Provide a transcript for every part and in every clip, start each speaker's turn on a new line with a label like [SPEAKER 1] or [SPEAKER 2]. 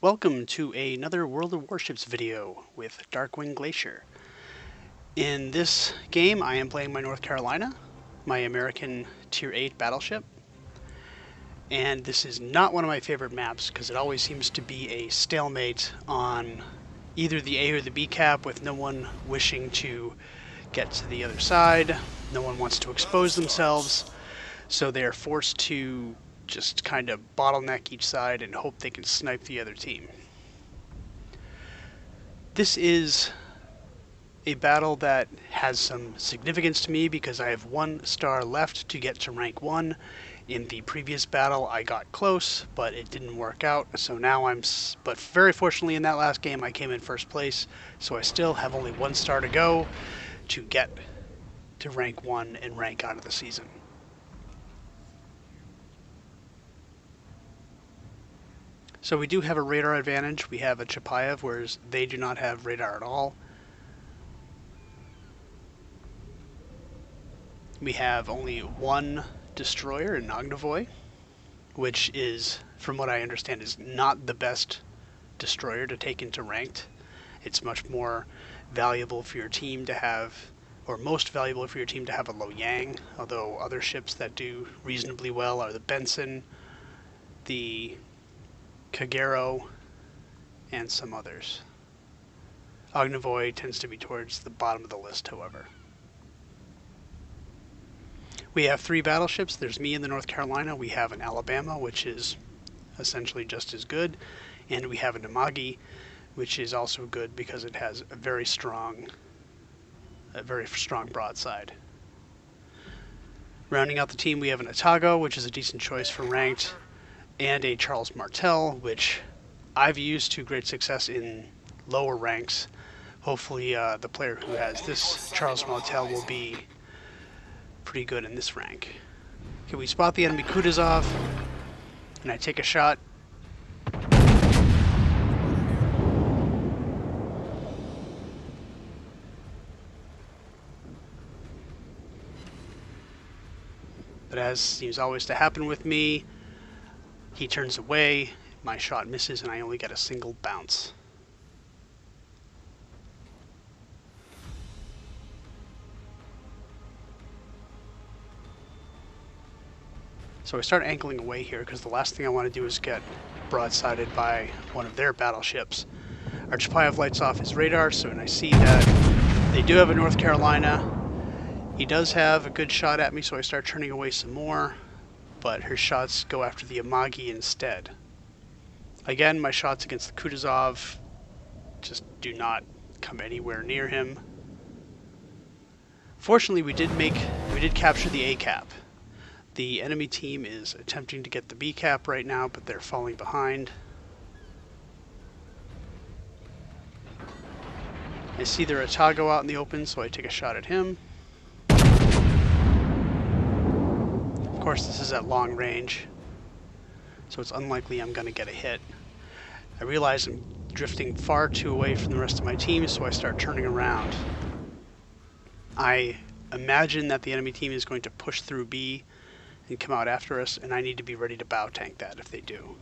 [SPEAKER 1] Welcome to another World of Warships video with Darkwing Glacier. In this game, I am playing my North Carolina, my American Tier 8 battleship. And this is not one of my favorite maps because it always seems to be a stalemate on either the A or the B cap with no one wishing to get to the other side. No one wants to expose themselves, so they are forced to just kind of bottleneck each side and hope they can snipe the other team. This is a battle that has some significance to me because I have 1 star left to get to rank 1. In the previous battle I got close, but it didn't work out, so now but very fortunately in that last game I came in first place, so I still have only 1 star to go to get to rank 1 and rank out of the season. So we do have a radar advantage. We have a Chapayev, whereas they do not have radar at all. We have only 1 destroyer in Ognivoy, which is, from what I understand, is not the best destroyer to take into ranked. It's much more valuable for your team to have, or most valuable for your team to have a Lo Yang, although other ships that do reasonably well are the Benson, the Kagero, and some others. Ognivoy tends to be towards the bottom of the list, however. We have 3 battleships. There's me in the North Carolina. We have an Alabama, which is essentially just as good. And we have an Amagi, which is also good because it has a very strong broadside. Rounding out the team, we have an Otago, which is a decent choice for ranked, and a Charles Martel, which I've used to great success in lower ranks. Hopefully the player who has this Charles Martel will be pretty good in this rank. Okay, we spot the enemy Kutuzov, and I take a shot. But as seems always to happen with me, he turns away, my shot misses, and I only get a single bounce. So I start angling away here because the last thing I want to do is get broadsided by one of their battleships. Our Chapayev lights off his radar, so when I see that they do have a North Carolina, he does have a good shot at me, so I start turning away some more, but her shots go after the Amagi instead. Again, my shots against the Kutuzov just do not come anywhere near him. Fortunately, we did capture the A cap. The enemy team is attempting to get the B cap right now, but they're falling behind. I see their Otago out in the open, so I take a shot at him. Of course, this is at long range, so it's unlikely I'm going to get a hit. I realize I'm drifting far too away from the rest of my team, so I start turning around. I imagine that the enemy team is going to push through B and come out after us, and I need to be ready to bow tank that if they do.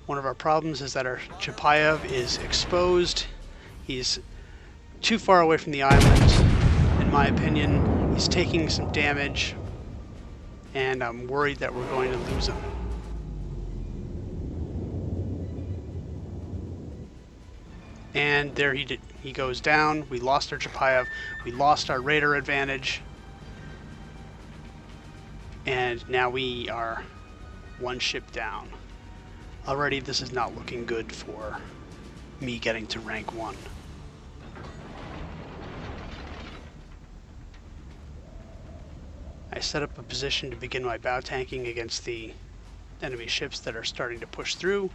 [SPEAKER 1] One of our problems is that our Chapayev is exposed. He's too far away from the island, in my opinion. He's taking some damage, and I'm worried that we're going to lose him. And there he goes down. We lost our Chapayev. We lost our radar advantage. And now we are 1 ship down. Already this is not looking good for me getting to rank 1. I set up a position to begin my bow tanking against the enemy ships that are starting to push through.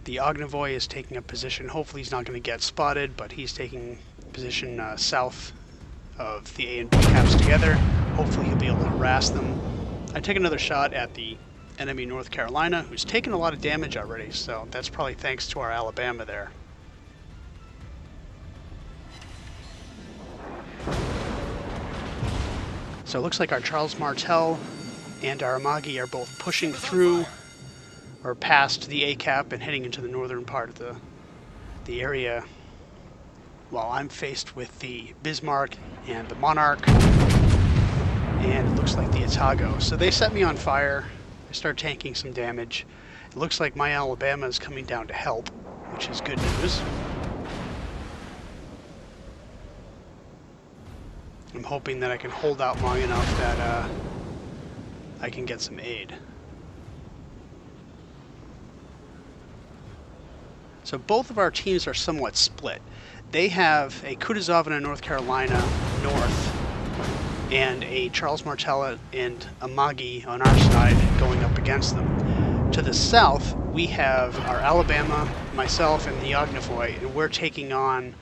[SPEAKER 1] The Ognivoy is taking a position. Hopefully he's not going to get spotted, but he's taking position south of the A and B caps together. Hopefully he'll be able to harass them. I take another shot at the enemy North Carolina, who's taken a lot of damage already, so that's probably thanks to our Alabama there. So it looks like our Charles Martel and our Amagi are both pushing through or past the A-cap and heading into the northern part of the area, while I'm faced with the Bismarck and the Monarch, and it looks like the Atago. So they set me on fire. I start tanking some damage. It looks like my Alabama is coming down to help, which is good news. I'm hoping that I can hold out long enough that I can get some aid. So both of our teams are somewhat split. They have a Kutuzov and a North Carolina north, and a Charles Martel and Amagi on our side going up against them. To the south, we have our Alabama, myself, and the Ognivoy, and we're taking on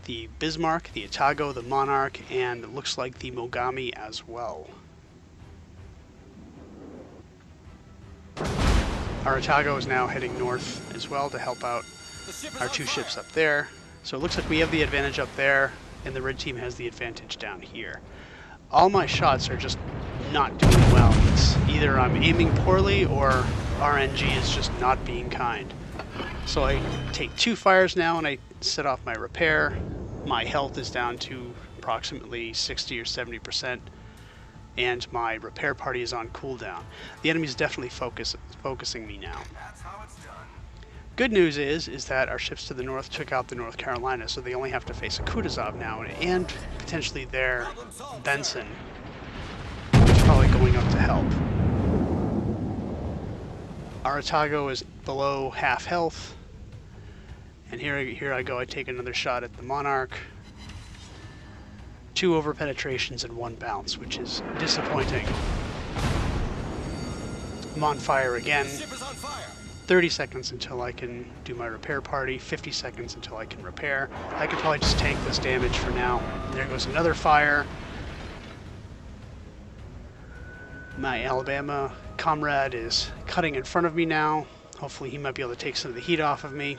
[SPEAKER 1] the Bismarck, the Atago, the Monarch, and it looks like the Mogami as well. Our Atago is now heading north as well to help out our two ships up there. So it looks like we have the advantage up there, and the red team has the advantage down here. All my shots are just not doing well. It's either I'm aiming poorly or RNG is just not being kind. So I take 2 fires now and I set off my repair. My health is down to approximately 60 or 70%, and my repair party is on cooldown. The enemy's definitely focusing me now. Good news is that our ships to the north took out the North Carolina, so they only have to face a Kutuzov now, and potentially their Benson, who's probably going up to help. Our Atago is below half health, and here I go. I take another shot at the Monarch. 2 over-penetrations and 1 bounce, which is disappointing. I'm on fire again. 30 seconds until I can do my repair party, 50 seconds until I can repair. I could probably just tank this damage for now. There goes another fire. My Alabama comrade is cutting in front of me now. Hopefully he might be able to take some of the heat off of me.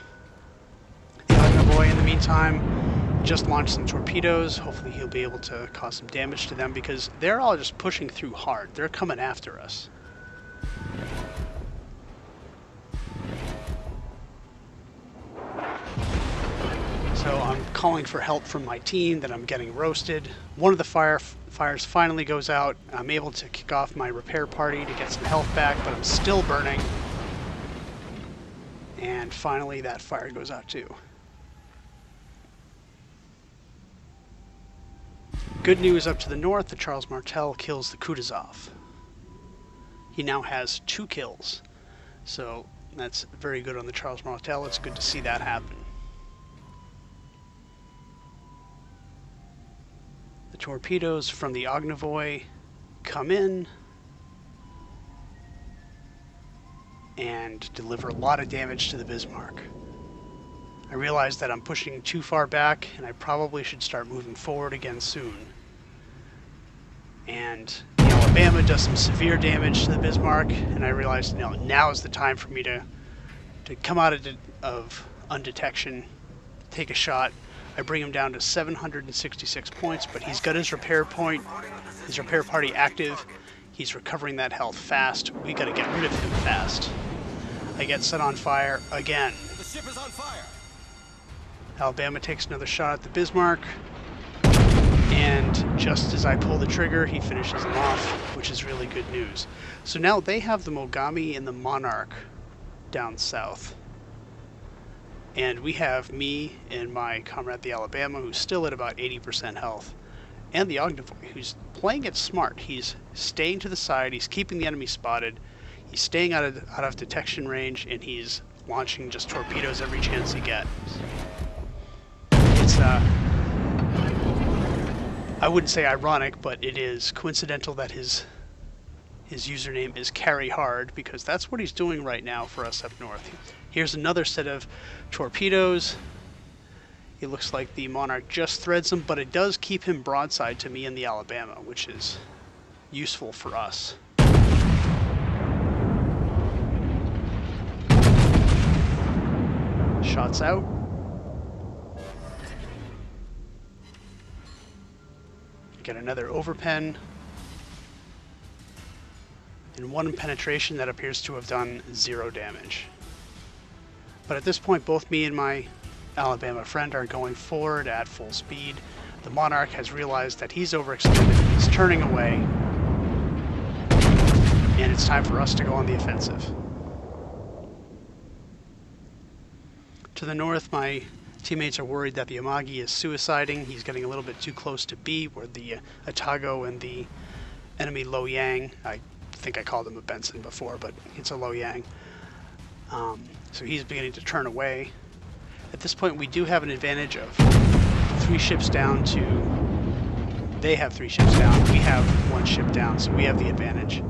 [SPEAKER 1] The Ognivoy, in the meantime, just launched some torpedoes. Hopefully he'll be able to cause some damage to them because they're all just pushing through hard. They're coming after us. So I'm calling for help from my team, that I'm getting roasted. One of the fires finally goes out. I'm able to kick off my repair party to get some health back, but I'm still burning. And finally that fire goes out too. Good news up to the north, the Charles Martel kills the Kutuzov. He now has 2 kills. So that's very good on the Charles Martel. It's good to see that happen. The torpedoes from the Ognivoy come in and deliver a lot of damage to the Bismarck. I realize that I'm pushing too far back and I probably should start moving forward again soon. And the Alabama does some severe damage to the Bismarck, and I realize now is the time for me to come out of undetection, take a shot. I bring him down to 766 points, but he's got his repair party active. He's recovering that health fast. We gotta get rid of him fast. I get set on fire again.
[SPEAKER 2] The ship is on fire.
[SPEAKER 1] Alabama takes another shot at the Bismarck, and just as I pull the trigger, he finishes him off, which is really good news. So now they have the Mogami and the Monarch down south. And we have me and my comrade the Alabama, who's still at about 80% health, and the Ognivoy, who's playing it smart. He's staying to the side, he's keeping the enemy spotted, he's staying out of detection range, and he's launching just torpedoes every chance he gets. It's I wouldn't say ironic, but it is coincidental that his username is Carry Hard, because that's what he's doing right now for us up north. Here's another set of torpedoes. It looks like the Monarch just threads them, but it does keep him broadside to me and the Alabama, which is useful for us. Shots out. Get another overpen. and one penetration that appears to have done 0 damage. But at this point, both me and my Alabama friend are going forward at full speed. The Monarch has realized that he's overextended, he's turning away, and it's time for us to go on the offensive. To the north, my teammates are worried that the Amagi is suiciding. He's getting a little bit too close to B, where the Atago and the enemy Lo Yang, I think I called him a Benson before, but it's a Lo Yang. So he's beginning to turn away. At this point, we do have an advantage of 3 ships down to... They have 3 ships down, we have 1 ship down, so we have the advantage.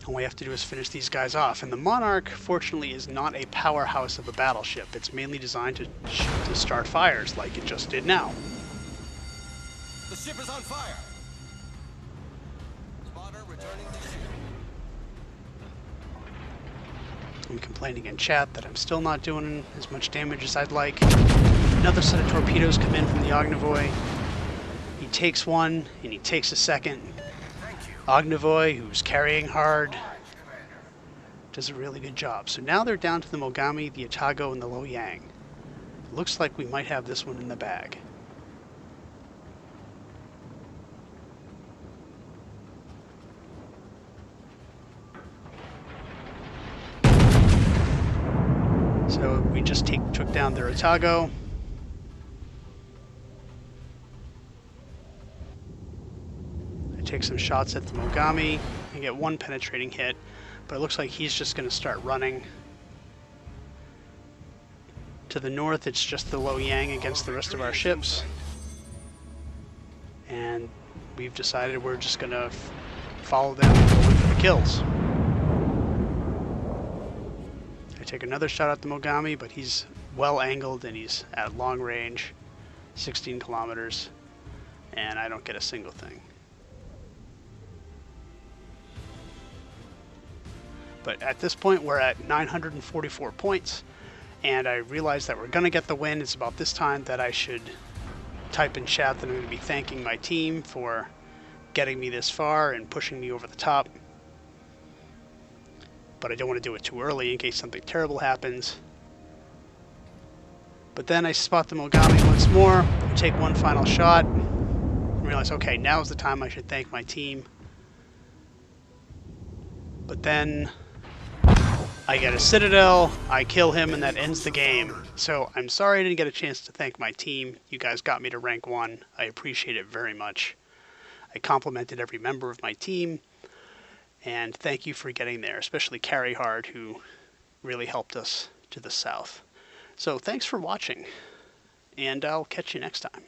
[SPEAKER 1] All we have to do is finish these guys off. And the Monarch, fortunately, is not a powerhouse of a battleship. It's mainly designed to start fires, like it just did now.
[SPEAKER 2] The ship is on fire. Spotter returning to ship.
[SPEAKER 1] I'm complaining in chat that I'm still not doing as much damage as I'd like. Another set of torpedoes come in from the Ognivoy. He takes one, and he takes a second. Ognivoy, who's carrying hard, does a really good job. So now they're down to the Mogami, the Atago, and the Lo Yang. Looks like we might have this one in the bag. So we just took down their Atago. Take some shots at the Mogami and get 1 penetrating hit, but it looks like he's just going to start running. To the north, it's just the Lo Yang against the rest of our ships, and we've decided we're just going to follow them and go in for the kills. I take another shot at the Mogami, but he's well angled and he's at long range, 16 kilometers, and I don't get a single thing. But at this point, we're at 944 points, and I realize that we're going to get the win. It's about this time that I should type in chat that I'm going to be thanking my team for getting me this far and pushing me over the top. But I don't want to do it too early in case something terrible happens. But then I spot the Mogami once more, take 1 final shot, and realize, okay, now's the time I should thank my team. But then I get a Citadel, I kill him, and that ends the game. So I'm sorry I didn't get a chance to thank my team. You guys got me to rank 1. I appreciate it very much. I complimented every member of my team, and thank you for getting there, especially Carry Hard, who really helped us to the south. So thanks for watching, and I'll catch you next time.